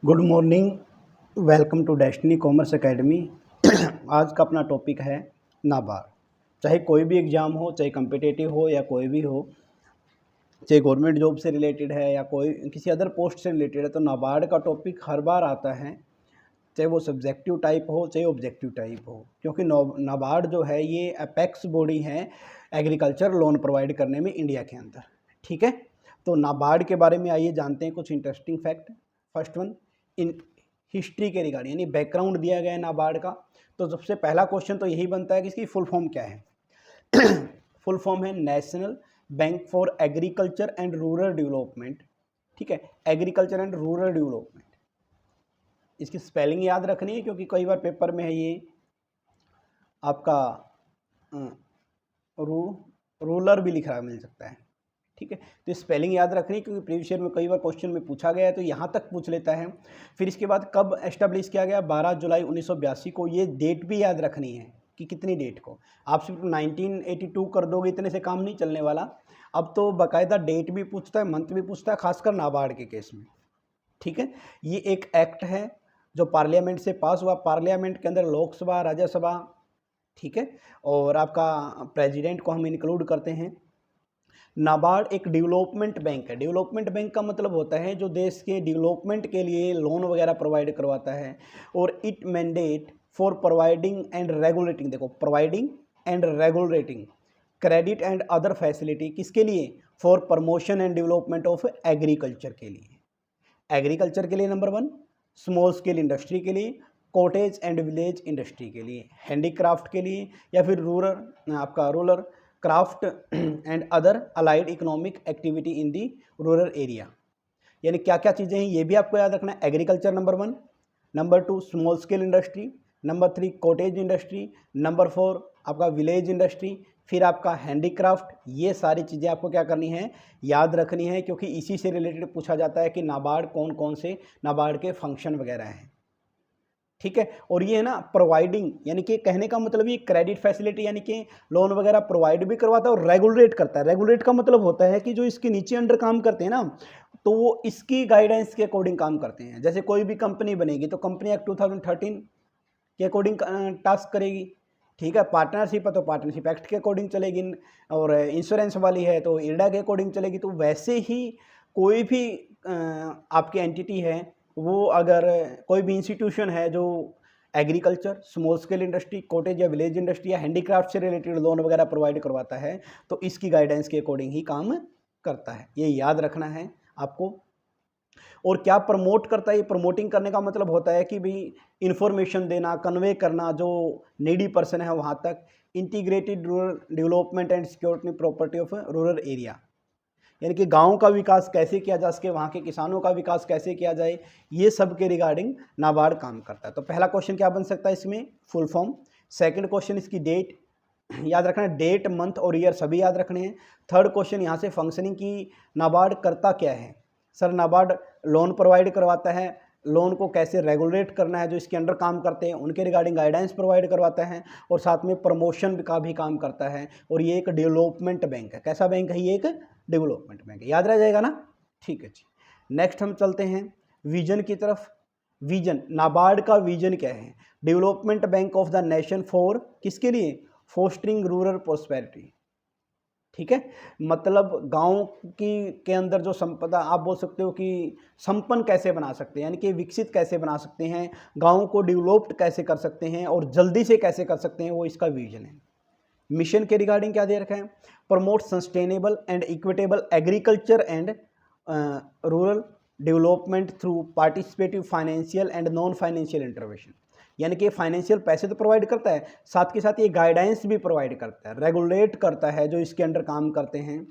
Good morning. Welcome to Destiny Commerce Academy. आज का अपना टॉपिक है नाबार्ड। चाहे कोई भी एग्ज़ाम हो, चाहे कम्पिटिटिव हो या कोई भी हो, चाहे गवर्नमेंट जॉब से रिलेटेड है या कोई किसी अदर पोस्ट से रिलेटेड है, तो नाबार्ड का टॉपिक हर बार आता है। चाहे वो सब्जेक्टिव टाइप हो, चाहे ऑब्जेक्टिव टाइप हो, क्योंकि नाबार्ड जो है ये अपेक्स बॉडी है एग्रीकल्चर लोन प्रोवाइड करने में इंडिया के अंदर। ठीक है, तो नाबार्ड के बारे में आइए जानते हैं कुछ interesting fact. First one, in history के रिगार्डिंग यानी बैकग्राउंड दिया गया है नाबार्ड का। तो सबसे पहला क्वेश्चन तो यही बनता है कि इसकी फुल फॉर्म क्या है। फुल फॉर्म है national bank for agriculture and rural development. ठीक है, एग्रीकल्चर एंड रूरल डेवलपमेंट। इसकी स्पेलिंग याद रखनी है क्योंकि कई बार पेपर में है ये आपका रूलर भी लिखा मिल सकता है। ठीक है, तो स्पेलिंग याद रखनी है क्योंकि प्रीवियस ईयर में कई बार क्वेश्चन में पूछा गया है, तो यहाँ तक पूछ लेता है। फिर इसके बाद कब एस्टेब्लिश किया गया, 12 जुलाई 1982 को। ये डेट भी याद रखनी है कि कितनी डेट को। आप सिर्फ 1982 कर दोगे इतने से काम नहीं चलने वाला। अब तो बाकायदा डेट भी पूछता है, मंथ भी पूछता है, खासकर नाबार्ड के केस में। ठीक है, ये एक एक्ट है जो पार्लियामेंट से पास हुआ। पार्लियामेंट के अंदर लोकसभा, राज्यसभा, ठीक है, और आपका प्रेसिडेंट को हम इंक्लूड करते हैं। नाबार्ड एक डेवलपमेंट बैंक है। डेवलपमेंट बैंक का मतलब होता है जो देश के डेवलपमेंट के लिए लोन वगैरह प्रोवाइड करवाता है। और it mandate for providing and regulating, देखो providing and regulating credit and other facility, किसके लिए? For promotion and development of agriculture के लिए। एग्रीकल्चर के लिए नंबर 1, स्मॉल स्केल इंडस्ट्री के लिए, कॉटेज एंड विलेज इंडस्ट्री के लिए, हैंडीक्राफ्ट के लिए, या फिर rural craft and other allied economic activity in the rural area. यानी क्या क्या चीज़ें हैं ये भी आपको याद रखना है। Agriculture number 1, number 2 small scale industry, number 3 cottage industry, number 4 आपका विलेज इंडस्ट्री, फिर आपका हैंडीक्राफ्ट। ये सारी चीज़ें आपको क्या करनी है, याद रखनी है, क्योंकि इसी से रिलेटेड पूछा जाता है कि नाबार्ड कौन कौन से नाबार्ड के फंक्शन वगैरह हैं। ठीक है, और ये है ना प्रोवाइडिंग, यानी कि कहने का मतलब ये क्रेडिट फैसिलिटी यानी कि लोन वगैरह प्रोवाइड भी करवाता है और रेगुलेट करता है। रेगुलेट का मतलब होता है कि जो इसके नीचे अंडर काम करते हैं ना, तो वो इसकी गाइडेंस के अकॉर्डिंग काम करते हैं। जैसे कोई भी कंपनी बनेगी तो कंपनी एक्ट 2013 के अकॉर्डिंग टास्क करेगी। ठीक है, पार्टनरशिप है तो पार्टनरशिप एक्ट के अकॉर्डिंग चलेगी, और इंश्योरेंस वाली है तो इरडा के अकॉर्डिंग चलेगी। तो वैसे ही कोई भी आपकी एंटिटी है, वो अगर कोई भी इंस्टीट्यूशन है जो agriculture, small scale industry, cottage या विलेज इंडस्ट्री या हैंडीक्राफ्ट से रिलेटेड लोन वगैरह प्रोवाइड करवाता है, तो इसकी गाइडेंस के अकॉर्डिंग ही काम करता है। ये याद रखना है आपको। और क्या प्रमोट करता है, ये प्रमोटिंग करने का मतलब होता है कि भाई इंफॉर्मेशन देना, कन्वे करना जो नीडी पर्सन है वहाँ तक। Integrated rural development and security property of rural area, यानी कि गाँव का विकास कैसे किया जा सके, वहाँ के किसानों का विकास कैसे किया जाए, ये सब के रिगार्डिंग नाबार्ड काम करता है। तो पहला क्वेश्चन क्या बन सकता है इसमें, फुल फॉर्म। सेकंड क्वेश्चन इसकी डेट याद रखना है, डेट मंथ और ईयर सभी याद रखने हैं। थर्ड क्वेश्चन यहाँ से फंक्शनिंग की नाबार्ड करता क्या है। सर नाबार्ड लोन प्रोवाइड करवाता है, लोन को कैसे रेगुलेट करना है, जो इसके अंडर काम करते हैं उनके रिगार्डिंग गाइडेंस प्रोवाइड करवाता है, और साथ में प्रमोशन का भी काम करता है। और ये एक डेवलपमेंट बैंक है। कैसा बैंक है ये, एक डेवलपमेंट बैंक है। याद रह जाएगा ना। ठीक है जी, नेक्स्ट हम चलते हैं विजन की तरफ। विजन, नाबार्ड का विजन क्या है? Development bank of the nation for, किसके लिए? Fostering rural prosperity. ठीक है, मतलब गांव की के अंदर जो संपदा, आप बोल सकते हो कि संपन्न कैसे बना सकते हैं, यानी कि विकसित कैसे बना सकते हैं, गांव को डेवलप्ड कैसे कर सकते हैं और जल्दी से कैसे कर सकते हैं, वो इसका विजन है। मिशन के रिगार्डिंग क्या दे रखा है? Promote sustainable and equitable agriculture and rural development through participative financial and non financial intervention. यानी कि फाइनेंशियल पैसे तो प्रोवाइड करता है, साथ के साथ ये गाइडेंस भी प्रोवाइड करता है, रेगुलेट करता है जो इसके अंडर काम करते हैं।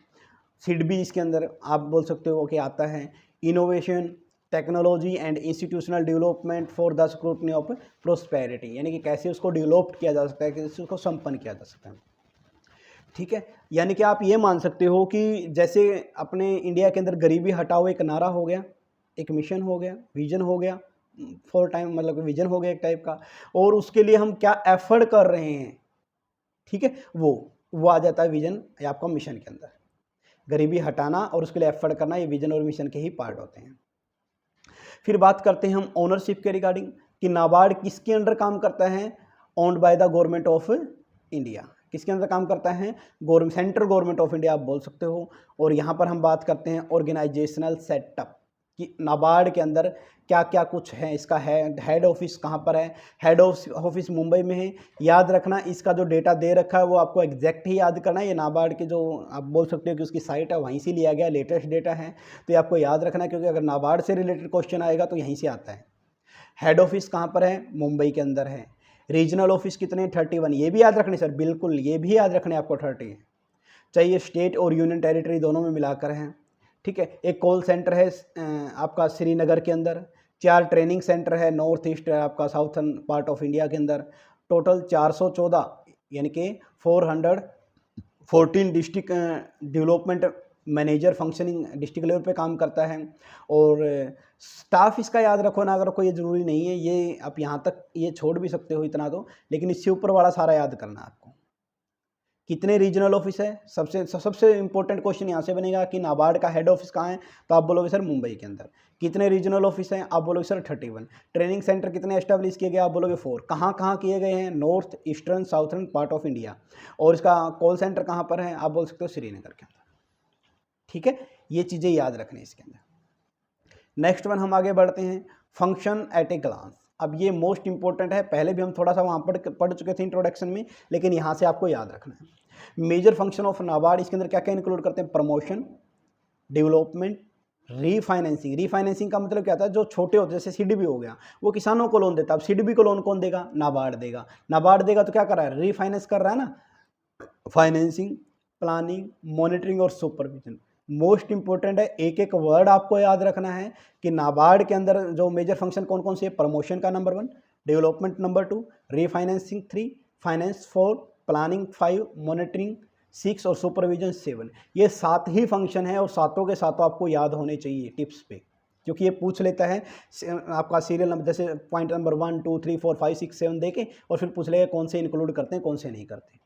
सीड भी इसके अंदर आप बोल सकते हो कि आता है। Innovation, technology and institutional development for the scrutiny of prosperity, यानी कि कैसे उसको डेवलप किया जा सकता है, कैसे उसको संपन्न किया जा सकता है। ठीक है, यानी कि आप ये मान सकते हो कि जैसे अपने इंडिया के अंदर गरीबी हटाओ एक नारा हो गया, एक मिशन हो गया, विजन हो गया, फॉर टाइम मतलब विजन हो गया एक टाइप का, और उसके लिए हम क्या एफर्ट कर रहे हैं। ठीक है, वो आ जाता है विजन या आपका मिशन के अंदर। गरीबी हटाना और उसके लिए एफर्ट करना, ये विजन और मिशन के ही पार्ट होते हैं। फिर बात करते हैं हम ओनरशिप के रिगार्डिंग कि नाबार्ड किसके अंडर काम करता है, owned by the government of India. किसके अंदर काम करता है, सेंट्रल गवर्नमेंट ऑफ इंडिया आप बोल सकते हो। और यहाँ पर हम बात करते हैं ऑर्गेनाइजेशनल सेटअप कि नाबार्ड के अंदर क्या क्या कुछ है, इसका हेड ऑफिस कहाँ पर है। हेड ऑफिस मुंबई में है। याद रखना इसका जो डेटा दे रखा है वो आपको एग्जैक्ट ही याद करना है। ये नाबार्ड के जो आप बोल सकते हो कि उसकी साइट है वहीं से लिया गया लेटेस्ट डेटा है, तो ये आपको याद रखना है क्योंकि अगर नाबार्ड से रिलेटेड क्वेश्चन आएगा तो यहीं से आता है। हेड ऑफिस कहाँ पर है, मुंबई के अंदर है। रीजनल ऑफिस कितने, 31, ये भी याद रखने सर, बिल्कुल ये भी याद रखने आपको 30 चाहिए। स्टेट और यूनियन टेरिटरी दोनों में मिलाकर हैं, ठीक है। एक कॉल सेंटर है आपका श्रीनगर के अंदर। 4 ट्रेनिंग सेंटर है नॉर्थ ईस्ट आपका साउथर्न पार्ट ऑफ इंडिया के अंदर। टोटल 414 यानी कि 414 district development manager functioning district level पे काम करता है। और स्टाफ इसका याद रखो ना, अगर कोई ये ज़रूरी नहीं है, ये आप यहाँ तक ये छोड़ भी सकते हो इतना तो, लेकिन इससे ऊपर वाला सारा याद करना आपको। कितने रीजनल ऑफिस है, सबसे इंपॉर्टेंट क्वेश्चन यहाँ से बनेगा कि नाबार्ड का हेड ऑफिस कहाँ है, तो आप बोलोगे सर मुंबई के अंदर। कितने रीजनल ऑफिस हैं, आप बोलोगे सर 31। ट्रेनिंग सेंटर कितने एस्टेब्लिश किए गए, आप बोलोगे 4। कहाँ कहाँ किए गए हैं, north eastern southern part of India. और इसका कॉल सेंटर कहाँ पर है, आप बोल सकते हो श्रीनगर के अंदर, ठीक है। ये चीज़ें याद रखनी इसके अंदर। नेक्स्ट वन हम आगे बढ़ते हैं, फंक्शन एट ए ग्लांस। अब ये मोस्ट इंपॉर्टेंट है, पहले भी हम थोड़ा सा वहाँ पढ़ चुके थे इंट्रोडक्शन में, लेकिन यहाँ से आपको याद रखना है। मेजर फंक्शन ऑफ नाबार्ड, इसके अंदर क्या क्या इंक्लूड करते हैं, प्रमोशन, डेवलपमेंट, रीफाइनेंसिंग। रीफाइनेंसिंग का मतलब क्या था, जो छोटे होते जैसे सीडीबी हो गया, वो किसानों को लोन देता है। अब सीडीबी को लोन कौन देगा, नाबार्ड देगा। नाबार्ड देगा तो क्या कर रहा है, रीफाइनेंस कर रहा है ना। फाइनेंसिंग, प्लानिंग, मॉनिटरिंग और सुपरविजन मोस्ट इंपॉर्टेंट है। एक एक वर्ड आपको याद रखना है कि नाबार्ड के अंदर जो मेजर फंक्शन कौन कौन से है, प्रमोशन का number 1, development number 2, refinancing 3, finance 4, planning 5, monitoring 6 और सुपरविजन 7। ये 7 ही फंक्शन है और सातों के सातों आपको याद होने चाहिए टिप्स पे, क्योंकि ये पूछ लेता है आपका सीरियल नंबर, जैसे पॉइंट नंबर 1 2 3 4 5 6 7 देके और फिर पूछ लेगा कौन से इंक्लूड करते हैं कौन से नहीं करते।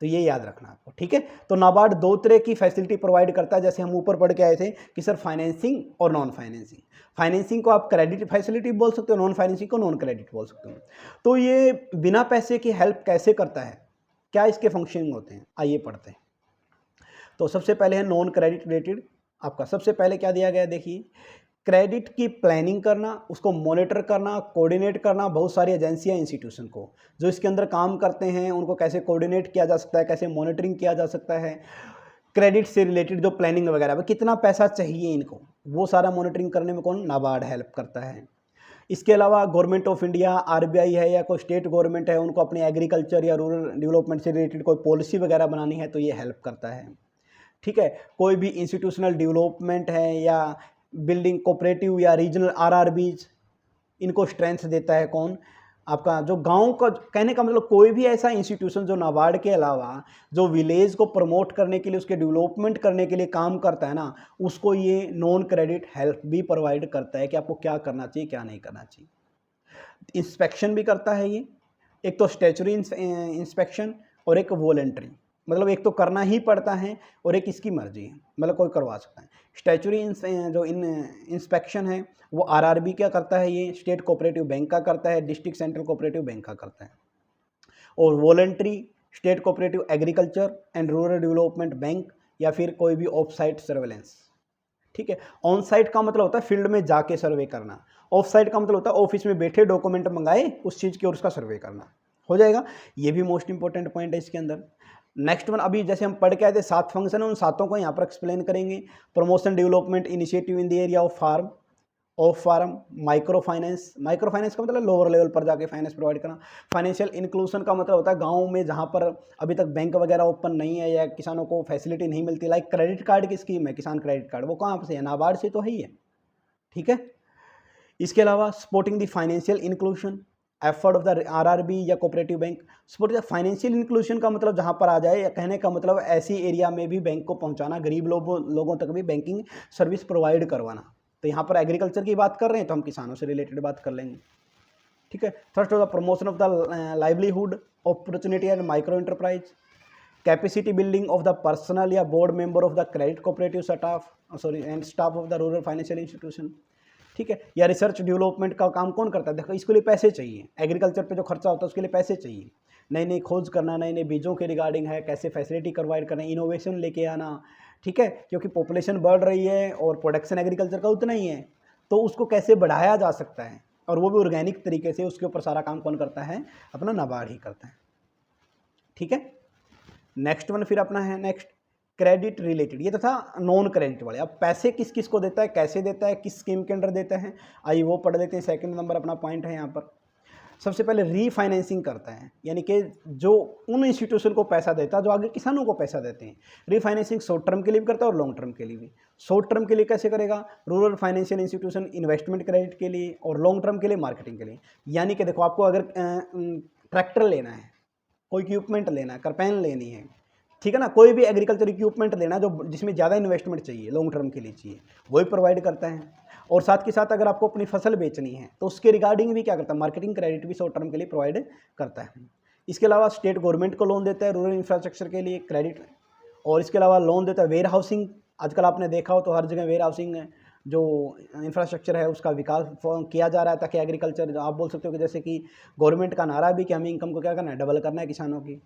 तो ये याद रखना आपको, ठीक है। तो नाबार्ड 2 तरह की फैसिलिटी प्रोवाइड करता है, जैसे हम ऊपर पढ़ के आए थे कि सर फाइनेंसिंग और नॉन फाइनेंसिंग। फाइनेंसिंग को आप क्रेडिट फैसिलिटी बोल सकते हो, नॉन फाइनेंसिंग को नॉन क्रेडिट बोल सकते हो। तो ये बिना पैसे की हेल्प कैसे करता है, क्या इसके फंक्शनिंग होते हैं, आइए पढ़ते हैं। तो सबसे पहले है नॉन क्रेडिट रिलेटेड। आपका सबसे पहले क्या दिया गया, देखिए क्रेडिट की प्लानिंग करना, उसको मॉनिटर करना, कोऑर्डिनेट करना। बहुत सारी एजेंसियां इंस्टीट्यूशन को जो इसके अंदर काम करते हैं उनको कैसे कोऑर्डिनेट किया जा सकता है, कैसे मॉनिटरिंग किया जा सकता है। क्रेडिट से रिलेटेड जो प्लानिंग वगैरह कितना पैसा चाहिए इनको, वो सारा मॉनिटरिंग करने में कौन, नाबार्ड हेल्प करता है। इसके अलावा गवर्नमेंट ऑफ इंडिया, आरबीआई है या कोई स्टेट गवर्नमेंट है, उनको अपने एग्रीकल्चर या रूरल डेवलपमेंट से रिलेटेड कोई पॉलिसी वगैरह बनानी है तो ये हेल्प करता है, ठीक है। कोई भी इंस्टीट्यूशनल डेवलपमेंट है या बिल्डिंग कोऑपरेटिव या रीजनल आरआरबीज, इनको स्ट्रेंथ देता है कौन, आपका जो गांव का। कहने का मतलब कोई भी ऐसा इंस्टीट्यूशन जो नाबार्ड के अलावा जो विलेज को प्रमोट करने के लिए, उसके डेवलपमेंट करने के लिए काम करता है ना, उसको ये नॉन क्रेडिट हेल्प भी प्रोवाइड करता है कि आपको क्या करना चाहिए क्या नहीं करना चाहिए। इंस्पेक्शन भी करता है ये, एक तो स्टैच्यूटरी इंस्पेक्शन और एक वॉलंटरी, मतलब एक तो करना ही पड़ता है और एक इसकी मर्जी है, मतलब कोई करवा सकता है। स्टैच्यूटरी जो इंस्पेक्शन है वो आरआरबी क्या करता है, ये स्टेट कोऑपरेटिव बैंक का करता है, डिस्ट्रिक्ट सेंट्रल कोऑपरेटिव बैंक का करता है। और voluntary state cooperative agriculture and rural development bank या फिर कोई भी ऑफ साइट सर्वेलेंस, ठीक है। ऑन साइट का मतलब होता है फील्ड में जाके सर्वे करना, ऑफ साइट का मतलब होता है ऑफिस में बैठे डॉक्यूमेंट मंगाए उस चीज़ की और उसका सर्वे करना, हो जाएगा। ये भी मोस्ट इंपॉर्टेंट पॉइंट है इसके अंदर। नेक्स्ट वन, अभी जैसे हम पढ़ के आए थे 7 फंक्शन है, उन 7 को यहाँ पर एक्सप्लेन करेंगे। Promotion development initiative in the area of farm, micro finance. Micro finance का मतलब लोअर लेवल पर जाके फाइनेंस प्रोवाइड करना। फाइनेंशियल इंक्लूजन का मतलब होता है गाँव में जहाँ पर अभी तक बैंक वगैरह ओपन नहीं है या किसानों को फैसिलिटी नहीं मिलती, लाइक क्रेडिट कार्ड की स्कीम है, किसान क्रेडिट कार्ड, वो कहाँ से है, नाबार्ड से तो है ही है, ठीक है। इसके अलावा supporting the financial inclusion effort of the RRB या cooperative bank. Support financial inclusion का मतलब जहाँ पर आ जाए, या कहने का मतलब ऐसी एरिया में भी बैंक को पहुँचाना, गरीब लोगों तक भी बैंकिंग सर्विस प्रोवाइड करवाना। तो यहाँ पर एग्रीकल्चर की बात कर रहे हैं तो हम किसानों से रिलेटेड बात कर लेंगे, ठीक है। Third of the promotion of the livelihood opportunity and micro enterprise, capacity building of the personal या board member of the credit cooperative staff and staff of the rural financial institution. ठीक है। या research development का काम कौन करता है, देखो इसके लिए पैसे चाहिए, एग्रीकल्चर पे जो खर्चा होता है उसके लिए पैसे चाहिए, नई नई खोज करना, नए नए बीजों के रिगार्डिंग है, कैसे फैसिलिटी प्रोवाइड करना, इनोवेशन लेके आना, ठीक है, क्योंकि पॉपुलेशन बढ़ रही है और प्रोडक्शन एग्रीकल्चर का उतना ही है, तो उसको कैसे बढ़ाया जा सकता है, और वो भी ऑर्गेनिक तरीके से, उसके ऊपर सारा काम कौन करता है, अपना नाबार्ड ही करता है। ठीक है। नेक्स्ट वन फिर अपना है नेक्स्ट क्रेडिट रिलेटेड, ये तो था नॉन क्रेडिट वाले। अब पैसे किस किस को देता है, कैसे देता है, किस स्कीम के अंडर देता है, आइए वो पढ़ लेते हैं। सेकंड नंबर अपना पॉइंट है यहाँ पर, सबसे पहले रीफाइनेंसिंग करता है, यानी कि जो उन इंस्टीट्यूशन को पैसा देता है जो आगे किसानों को पैसा देते हैं। रीफाइनेंसिंग शॉर्ट टर्म के लिए भी करता है और लॉन्ग टर्म के लिए भी। शॉर्ट टर्म के लिए कैसे करेगा, rural financial institution investment credit के लिए, और लॉन्ग टर्म के लिए मार्केटिंग के लिए। यानी कि देखो आपको अगर ट्रैक्टर लेना है, कोई इक्विपमेंट लेना है, करपैन लेनी है, ठीक है ना, कोई भी एग्रीकल्चर इक्विपमेंट लेना जो जिसमें ज़्यादा इन्वेस्टमेंट चाहिए, लॉन्ग टर्म के लिए चाहिए, वही प्रोवाइड करता है। और साथ के साथ अगर आपको अपनी फसल बेचनी है तो उसके रिगार्डिंग भी क्या करता है, मार्केटिंग क्रेडिट भी शॉर्ट टर्म के लिए प्रोवाइड करता है। इसके अलावा स्टेट गवर्नमेंट को लोन देता है रूरल इंफ्रास्ट्रक्चर के लिए क्रेडिट, और इसके अलावा लोन देता है वेयर हाउसिंग। आजकल आपने देखा हो तो हर जगह वेयर हाउसिंग जो इंफ्रास्ट्रक्चर है उसका विकास किया जा रहा है, ताकि एग्रीकल्चर, आप बोल सकते हो कि जैसे कि गवर्नमेंट का नारा भी कि हमें इनकम को क्या करना है, डबल करना है किसानों की।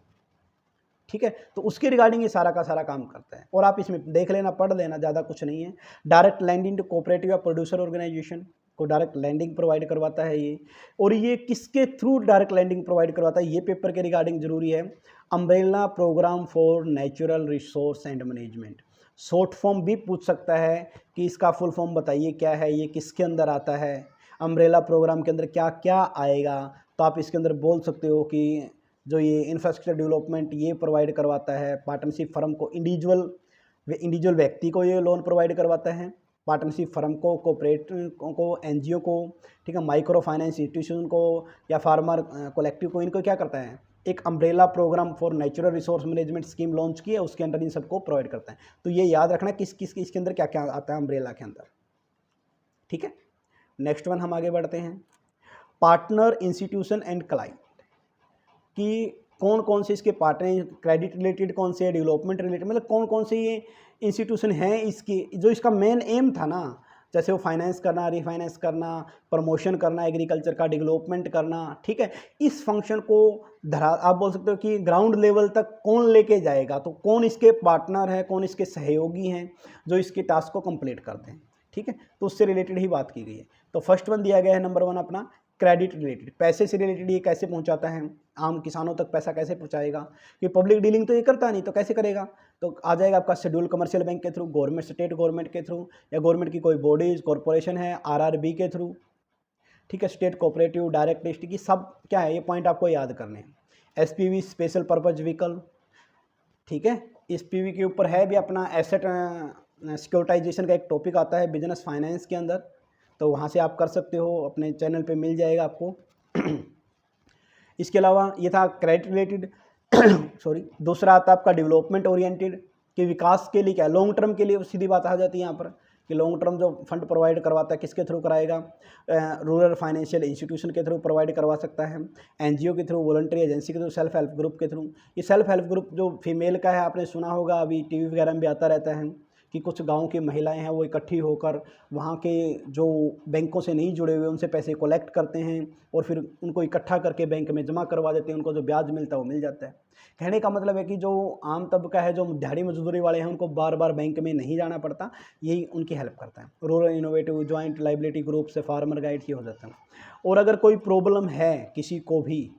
ठीक है, तो उसके रिगार्डिंग ये सारा का सारा काम करता है, और आप इसमें देख लेना, पढ़ लेना, ज़्यादा कुछ नहीं है। डायरेक्ट लैंडिंग टू कोऑपरेटिव या प्रोड्यूसर ऑर्गेनाइजेशन को डायरेक्ट लैंडिंग प्रोवाइड करवाता है ये। और ये किसके थ्रू डायरेक्ट लैंडिंग प्रोवाइड करवाता है, ये पेपर के रिगार्डिंग जरूरी है। Umbrella program for natural resource and management, short form भी पूछ सकता है कि इसका फुल फॉर्म बताइए क्या है, ये किसके अंदर आता है, अम्ब्रेला प्रोग्राम के अंदर क्या क्या आएगा। तो आप इसके अंदर बोल सकते हो कि जो ये इंफ्रास्ट्रक्चर डेवलपमेंट ये प्रोवाइड करवाता है, पार्टनरशिप फर्म को, इंडिविजुअल व्यक्ति को ये लोन प्रोवाइड करवाता है, पार्टनरशिप फर्म को, कोऑपरेटिव को, एनजीओ को, ठीक है, माइक्रो फाइनेंस इंस्टीट्यूशन को या फार्मर कलेक्टिव को, इनको क्या करता है, एक umbrella program for natural resource management scheme launch की है, उसके अंदर इन सबको प्रोवाइड करता है। तो ये याद रखना किस किस इसके अंदर क्या क्या आता है अम्ब्रेला के अंदर। ठीक है, नेक्स्ट वन हम आगे बढ़ते हैं, पार्टनर इंस्टीट्यूशन एंड क्लाइंट, कि कौन कौन से इसके पार्टनर, क्रेडिट रिलेटेड कौन से, डेवलपमेंट रिलेटेड, मतलब कौन कौन से ये इंस्टीट्यूशन हैं इसकी, जो इसका मेन एम था ना, जैसे वो फाइनेंस करना, रिफाइनेंस करना, प्रमोशन करना, एग्रीकल्चर का डेवलपमेंट करना। ठीक है, इस फंक्शन को आप बोल सकते हो कि ग्राउंड लेवल तक कौन लेके जाएगा, तो कौन इसके पार्टनर है, कौन इसके सहयोगी हैं जो इसके टास्क को कंप्लीट करते हैं। ठीक है, तो उससे रिलेटेड ही बात की गई है। तो फर्स्ट वन दिया गया है नंबर 1 अपना क्रेडिट रिलेटेड, पैसे से रिलेटेड ये कैसे पहुंचाता है, आम किसानों तक पैसा कैसे पहुंचाएगा, कि पब्लिक डीलिंग तो ये करता नहीं, तो कैसे करेगा, तो आ जाएगा आपका शेड्यूल कमर्शियल बैंक के थ्रू, गवर्नमेंट, स्टेट गवर्नमेंट के थ्रू, या गवर्नमेंट की कोई बॉडीज, कॉरपोरेशन है, आरआरबी के थ्रू। ठीक है, स्टेट कोऑपरेटिव, डायरेक्ट डिस्ट्रिक्ट, की सब क्या है, ये पॉइंट आपको याद करने हैं। SPV, special purpose vehicle. ठीक है, एसपीवी के ऊपर है भी अपना एसेट सिक्योरिटाइजेशन का एक टॉपिक आता है बिजनेस फाइनेंस के अंदर, तो वहाँ से आप कर सकते हो, अपने चैनल पे मिल जाएगा आपको। इसके अलावा ये था क्रेडिट रिलेटेड। सॉरी, दूसरा आता है आपका डेवलपमेंट ओरिएंटेड, कि विकास के लिए क्या, लॉन्ग टर्म के लिए सीधी बात आ जाती है यहाँ पर, कि लॉन्ग टर्म जो फंड प्रोवाइड करवाता है किसके थ्रू कराएगा, रूरल फाइनेंशियल इंस्टीट्यूशन के थ्रू प्रोवाइड करवा सकता है, एनजीओ के थ्रू, वॉलंटरी एजेंसी के थ्रू, सेल्फ हेल्प ग्रुप के थ्रू। ये सेल्फ हेल्प ग्रुप जो फीमेल का है, आपने सुना होगा, अभी टीवी वगैरह में भी आता रहता है कि कुछ गांव की महिलाएं हैं वो इकट्ठी होकर वहाँ के जो बैंकों से नहीं जुड़े हुए उनसे पैसे कलेक्ट करते हैं और फिर उनको इकट्ठा करके बैंक में जमा करवा देते हैं, उनको जो ब्याज मिलता है वो मिल जाता है। कहने का मतलब है कि जो आम तबका है, जो दिहाड़ी मजदूरी वाले हैं, उनको बार बार बैंक में नहीं जाना पड़ता, यही उनकी हेल्प करता है। Rural innovative joint liability group से फार्मर गाइड ये हो जाता है। और अगर कोई प्रॉब्लम है किसी को भी,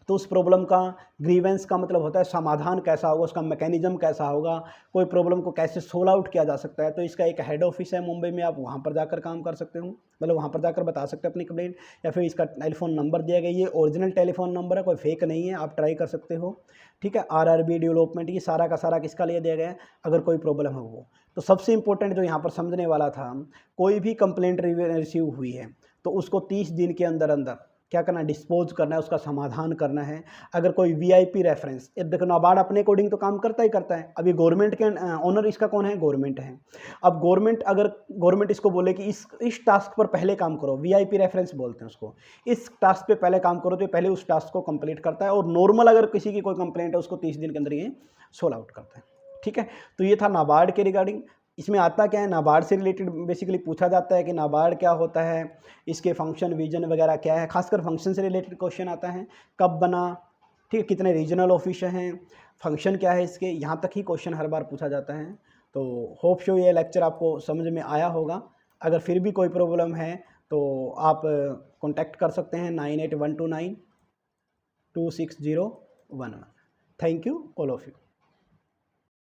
तो उस प्रॉब्लम का ग्रीवेंस का मतलब होता है समाधान कैसा होगा, उसका मैकेनिज्म कैसा होगा, कोई प्रॉब्लम को कैसे सोल्व आउट किया जा सकता है। तो इसका एक हेड ऑफिस है मुंबई में, आप वहाँ पर जाकर काम कर सकते हो, मतलब वहाँ पर जाकर बता सकते हो अपनी कंप्लेंट, या फिर इसका टेलीफोन नंबर दिया गया, ये ओरिजिनल टेलीफोन नंबर है, कोई फेक नहीं है, आप ट्राई कर सकते हो। ठीक है, आरआरबी डेवलपमेंट, ये सारा का सारा किसका लिए दिया गया है, अगर कोई प्रॉब्लम है वो। तो सबसे इंपॉर्टेंट जो यहाँ पर समझने वाला था, कोई भी कंप्लेंट रिसीव हुई है तो उसको 30 दिन के अंदर अंदर क्या करना है, डिस्पोज करना है, उसका समाधान करना है। अगर कोई वीआईपी रेफरेंस, देखो नाबार्ड अपने अकॉर्डिंग तो काम करता ही करता है। अभी गवर्नमेंट के ओनर इसका कौन है, गवर्नमेंट है। अब गवर्नमेंट, अगर गवर्नमेंट इसको बोले कि इस टास्क पर पहले काम करो, वीआईपी रेफरेंस बोलते हैं उसको, इस टास्क पे पहले काम करो, तो पहले उस टास्क को कंप्लीट करता है। और नॉर्मल अगर किसी की कोई कंप्लेंट है उसको 30 दिन के अंदर ये सोल्व आउट करता है। ठीक है, तो ये था नाबार्ड के रिगार्डिंग। इसमें आता क्या है, नाबार्ड से रिलेटेड बेसिकली पूछा जाता है कि नाबार्ड क्या होता है, इसके फंक्शन विजन वगैरह क्या है, खासकर फंक्शन से रिलेटेड क्वेश्चन आता है, कब बना, ठीक है, कितने रीजनल ऑफिस हैं, फंक्शन क्या है इसके, यहाँ तक ही क्वेश्चन हर बार पूछा जाता है। तो होप शो ये लेक्चर आपको समझ में आया होगा। अगर फिर भी कोई प्रॉब्लम है तो आप कॉन्टैक्ट कर सकते हैं 9812926011। Thank you all of you.